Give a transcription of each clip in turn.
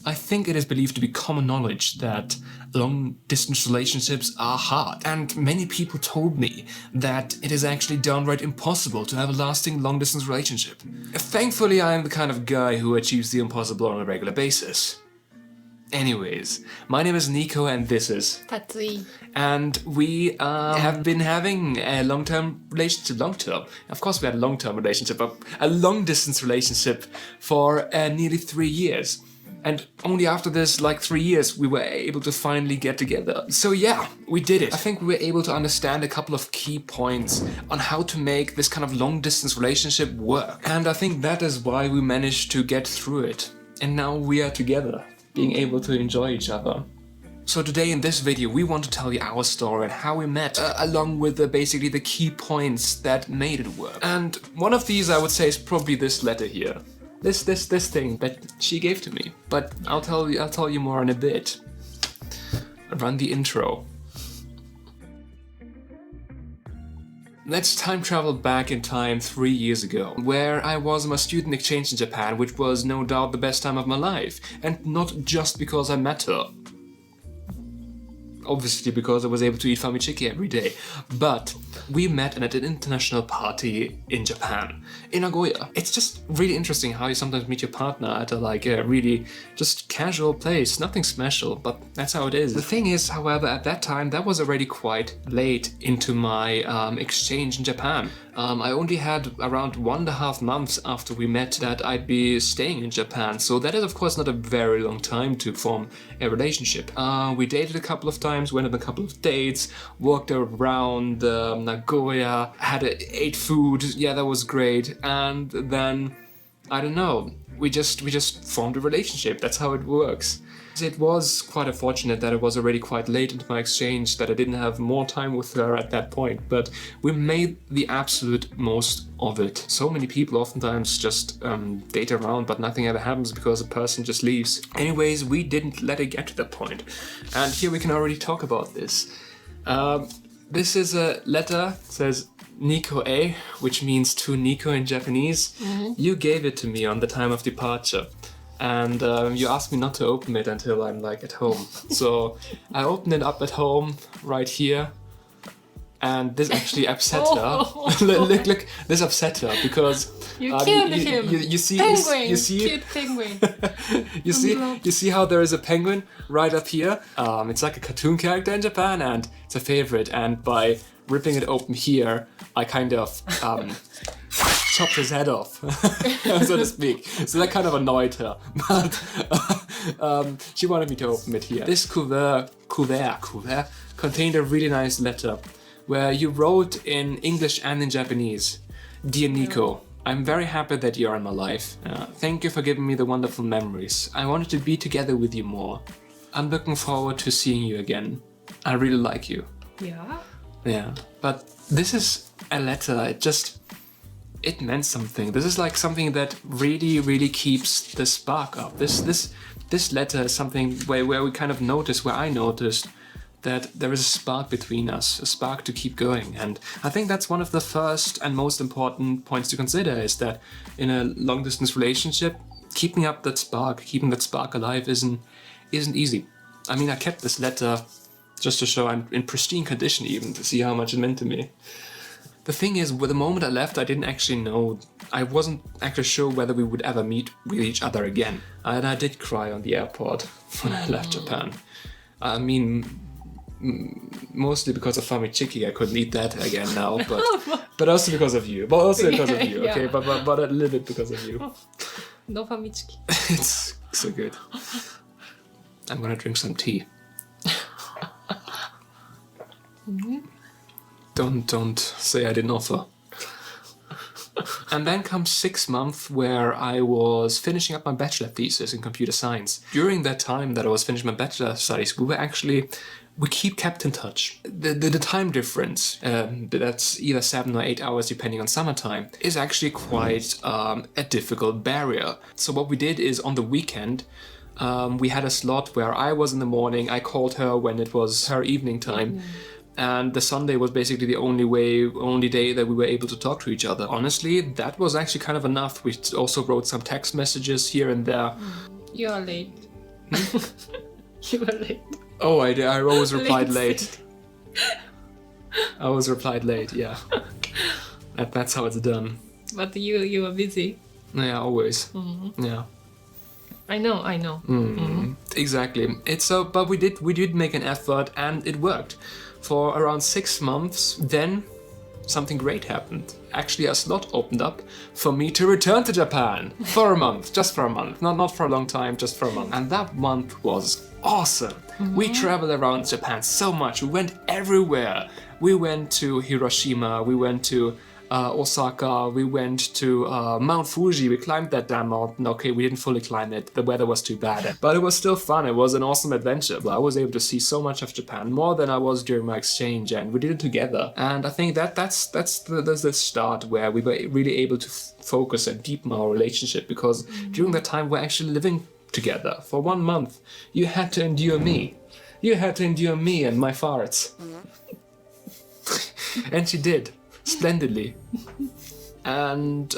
I think it is believed to be common knowledge that long-distance relationships are hard, and many people told me that it is actually downright impossible to have a lasting long-distance relationship. Thankfully, I am the kind of guy who achieves the impossible on a regular basis. Anyways, my name is Nico and this is Tatsui. And we have been having a long-term relationship, of course we had a long-term relationship, but a long-distance relationship for nearly 3 years. And only after this, 3 years, we were able to finally get together. So yeah, we did it. I think we were able to understand a couple of key points on how to make this kind of long-distance relationship work. And I think that is why we managed to get through it. And now we are together, being able to enjoy each other. So today in this video we want to tell you our story and how we met, along with basically the key points that made it work. And one of these I would say is probably this letter here. This thing that she gave to me. But I'll tell you more in a bit. Run the intro. Let's time travel back in time 3 years ago, where I was on a student exchange in Japan, which was no doubt the best time of my life. And not just because I met her. Obviously because I was able to eat famichiki every day, but we met at an international party in Japan, in Nagoya. It's just really interesting how you sometimes meet your partner at a really just casual place, nothing special, but that's how it is. The thing is, however, at that time that was already quite late into my exchange in Japan. I only had around 1.5 months after we met that I'd be staying in Japan, so that is of course not a very long time to form a relationship. We dated a couple of times, went on a couple of dates, walked around Nagoya, ate food, yeah, that was great, and then, I don't know, we just formed a relationship. That's how it works. It was quite unfortunate that it was already quite late into my exchange, that I didn't have more time with her at that point, but we made the absolute most of it. So many people oftentimes just date around, but nothing ever happens because a person just leaves. Anyways, we didn't let it get to that point. And here we can already talk about this. This is a letter, it says Nico A, which means to Nico in Japanese. Mm-hmm. You gave it to me on the time of departure. And you asked me not to open it until I'm at home. So I opened it up at home, right here, and this actually upset her. look, this upset her because you killed him. You see, penguin, you see, cute penguin. you see how there is a penguin right up here. It's like a cartoon character in Japan, and it's a favorite. And by ripping it open here, I kind of chopped his head off, so to speak. So that kind of annoyed her, but she wanted me to open it here. This couvert contained a really nice letter where you wrote in English and in Japanese, "Dear Nico, I'm very happy that you are in my life. Thank you for giving me the wonderful memories. I wanted to be together with you more. I'm looking forward to seeing you again. I really like you." Yeah. Yeah, but this is a letter, it meant something. This is something that really keeps the spark up. This letter is something where we kind of noticed, where I noticed that there is a spark between us, a spark to keep going. And I think that's one of the first and most important points to consider, is that in a long distance relationship, keeping that spark alive isn't easy. I mean, I kept this letter just to show I'm in pristine condition, even to see how much it meant to me. The thing is, with the moment I left, I wasn't actually sure whether we would ever meet with each other again. And I did cry on the airport when I left Japan. I mean, mostly because of famichiki, I couldn't eat that again now, but also because of you. But also because of you, okay? Yeah. But a little bit because of you. No famichiki. It's so good. I'm gonna drink some tea. Mm-hmm. Don't say I didn't offer. And then comes 6 months where I was finishing up my bachelor thesis in computer science. During that time that I was finishing my bachelor studies, we kept in touch. The time difference, that's either 7 or 8 hours depending on summertime, is actually quite a difficult barrier. So what we did is, on the weekend, we had a slot where I was in the morning, I called her when it was her evening time. Mm-hmm. And the Sunday was basically the only day that we were able to talk to each other. Honestly, that was actually kind of enough. We also wrote some text messages here and there. You are late. You were late. Oh, I always replied Late. late. I always replied late, yeah. That's how it's done. But you were busy. Yeah, always. Yeah. I know. Exactly. But we did make an effort, and it worked. For around 6 months, then something great happened. Actually, a slot opened up for me to return to Japan for a month, just for a month. Not for a long time, just for a month. And that month was awesome. We traveled around Japan so much. We went everywhere. We went to Hiroshima, we went to Osaka, we went to Mount Fuji. We climbed that damn mountain. Okay, we didn't fully climb it. The weather was too bad. But it was still fun. It was an awesome adventure. I was able to see so much of Japan, more than I was during my exchange, and we did it together. And I think that's the start where we were really able to focus and deepen our relationship, because during that time we're actually living together for 1 month. You had to endure me. You had to endure me and my farts. And she did. Splendidly. And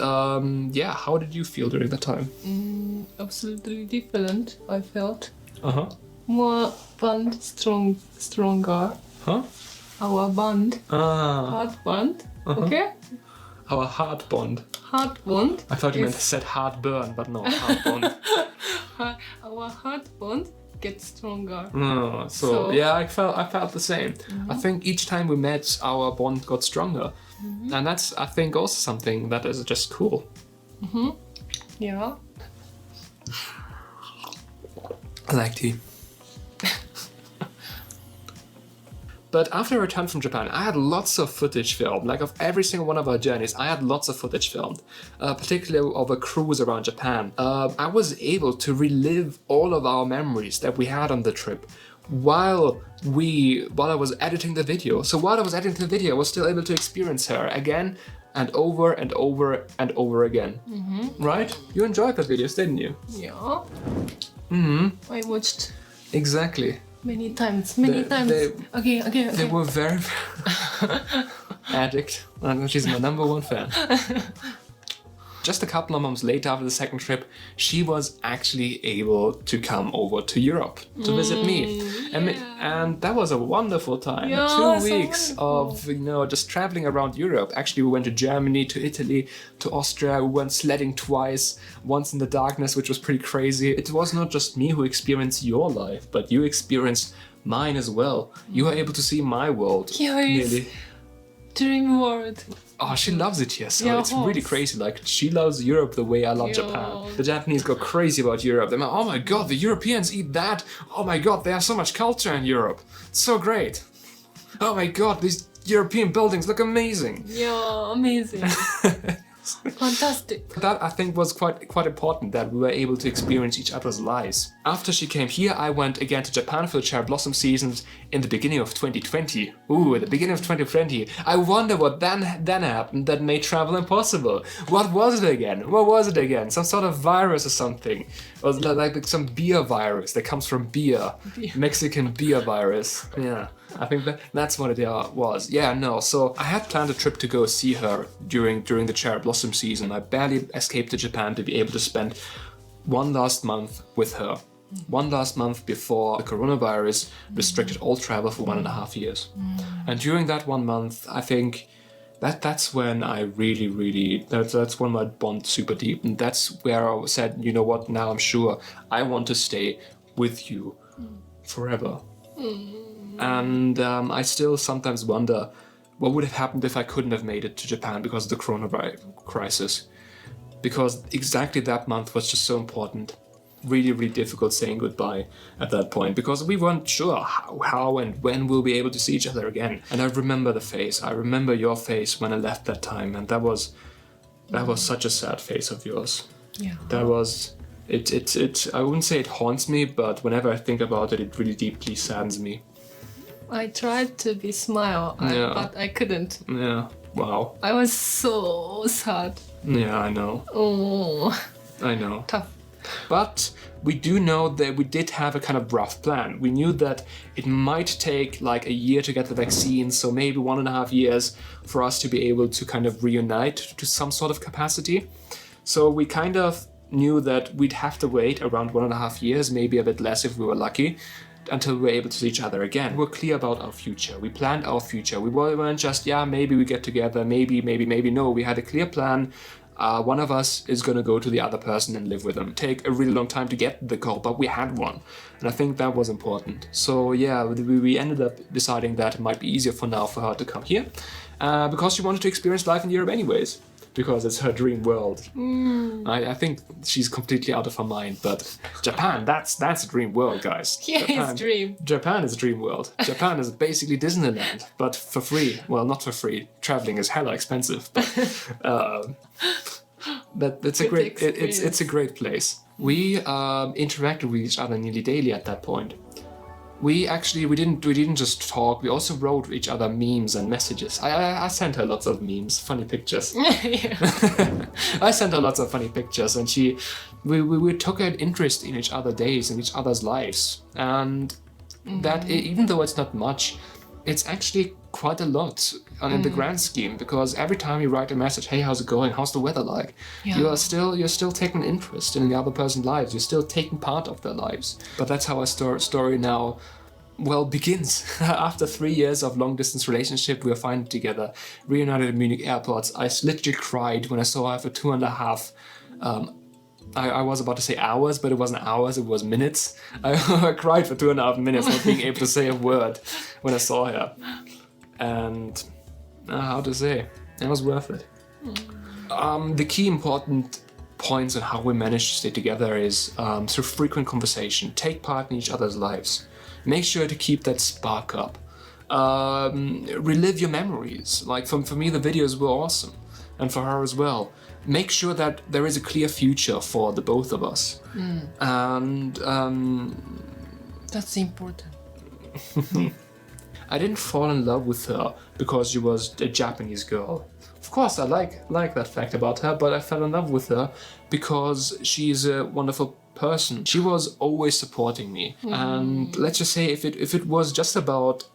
yeah, how did you feel during that time? Absolutely different, I felt. Uh-huh. More bond, stronger. Huh? Our bond, Ah. heart bond, okay? Our heart bond. Heart bond. I thought you meant said heart burn, but no, heart bond. Our heart bond gets stronger. So yeah, I felt the same. I think each time we met, our bond got stronger. And that's, I think, also something that is just cool. Yeah. I like tea. But after I returned from Japan, I had lots of footage filmed. Like, of every single one of our journeys, I had lots of footage filmed. Particularly of a cruise around Japan. I was able to relive all of our memories that we had on the trip while I was editing the video. So while I was editing the video, I was still able to experience her again and over and over and over again. Right? You enjoyed the videos, didn't you? Yeah. I watched Exactly. many times. Okay. They were very addict, and she's my number one fan. Just a couple of months later, after the second trip, she was actually able to come over to Europe to visit me. And that was a wonderful time. Yeah, 2 so weeks wonderful. of, just traveling around Europe. Actually, we went to Germany, to Italy, to Austria. We went sledding twice, once in the darkness, which was pretty crazy. It was not just me who experienced your life, but you experienced mine as well. You were able to see my world. Here is Nearly. dream world. Oh, she loves it here, so Yeah, it's really crazy. Like, she loves Europe the way I love Yeah. Japan. The Japanese go crazy about Europe. They're like, oh my god, the Europeans eat that. Oh my god, they have so much culture in Europe. It's so great. Oh my god, these European buildings look amazing. Yeah, amazing. Fantastic. That, I think, was quite important, that we were able to experience each other's lives. After she came here, I went again to Japan for the cherry blossom seasons in the beginning of 2020. Ooh, at the beginning of 2020. I wonder what then happened that made travel impossible. What was it again? Some sort of virus or something. It was like some beer virus that comes from beer. Mexican beer virus. Yeah. I think that's what it was. Yeah, no. So I had planned a trip to go see her during the cherry blossom season. I barely escaped to Japan to be able to spend one last month with her. One last month before the coronavirus restricted all travel for 1.5 years. And during that 1 month, I think that's when I really that's when my bond super deep, and that's where I said, you know what? Now I'm sure I want to stay with you forever. And I still sometimes wonder what would have happened if I couldn't have made it to Japan because of the coronavirus crisis. Because exactly that month was just so important. Really difficult saying goodbye at that point, because we weren't sure how and when we'll be able to see each other again. And I remember the face. I remember your face when I left that time, and that was such a sad face of yours. Yeah. That was it. I wouldn't say it haunts me, but whenever I think about it, it really deeply saddens me. I tried to be smile, but I couldn't. Yeah. Wow. I was so sad. Yeah, I know. Oh, I know. tough. But we do know that we did have a kind of rough plan. We knew that it might take like a year to get the vaccine, so maybe 1.5 years for us to be able to kind of reunite to some sort of capacity. So we kind of knew that we'd have to wait around 1.5 years, maybe a bit less if we were lucky, until we were able to see each other again. We were clear about our future. We planned our future. We weren't just, yeah, maybe we get together, maybe. No, we had a clear plan. One of us is going to go to the other person and live with them. Take a really long time to get the goal, but we had one. And I think that was important. So yeah, we ended up deciding that it might be easier for now for her to come here, because she wanted to experience life in Europe anyways, because it's her dream world. I think she's completely out of her mind, but Japan, that's a dream world, guys. Yeah, it's dream. Japan is a dream world. Japan is basically Disneyland, but for free. Well, not for free. Traveling is hella expensive, but it's a great it's a great place. We interacted with each other nearly daily at that point. We didn't just talk. We also wrote each other memes and messages. I sent her lots of memes, funny pictures. I sent her lots of funny pictures, and we took an interest in each other's days and each other's lives, and that even though it's not much, it's actually quite a lot in the grand scheme, because every time you write a message, hey, how's it going? How's the weather like? Yeah. You're still taking interest in the other person's lives. You're still taking part of their lives. But that's how our story now, well, begins. After 3 years of long distance relationship, we were finally together, reunited at Munich airports. I literally cried when I saw her for 2.5. I was about to say hours, but it wasn't hours, it was minutes. I cried for 2.5 minutes, not being able to say a word when I saw her. And how to say, it was worth it. The key important points on how we managed to stay together is through frequent conversation. Take part in each other's lives. Make sure to keep that spark up. Relive your memories. Like for me, the videos were awesome, and for her as well. Make sure that there is a clear future for the both of us. And that's important. I didn't fall in love with her because she was a Japanese girl. Of course, I like that fact about her, but I fell in love with her because she's a wonderful person. She was always supporting me. And let's just say if it was just about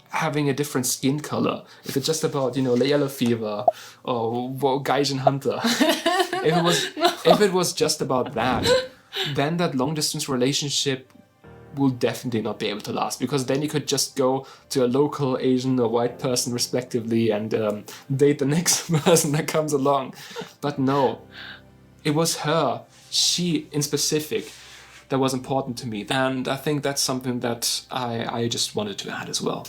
having a different skin color, if it's just about, the yellow fever or Gaijin Hunter, if it was just about that, then that long distance relationship will definitely not be able to last, because then you could just go to a local Asian or white person respectively and date the next person that comes along. But no, it was her, she in specific, that was important to me, and I think that's something that I just wanted to add as well.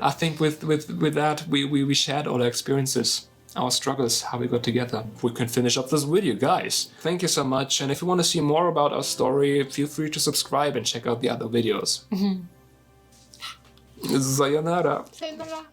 I think with that we shared all our experiences, our struggles, how we got together. We can finish up this video, guys. Thank you so much, and if you want to see more about our story, feel free to subscribe and check out the other videos. Sayonara. Sayonara.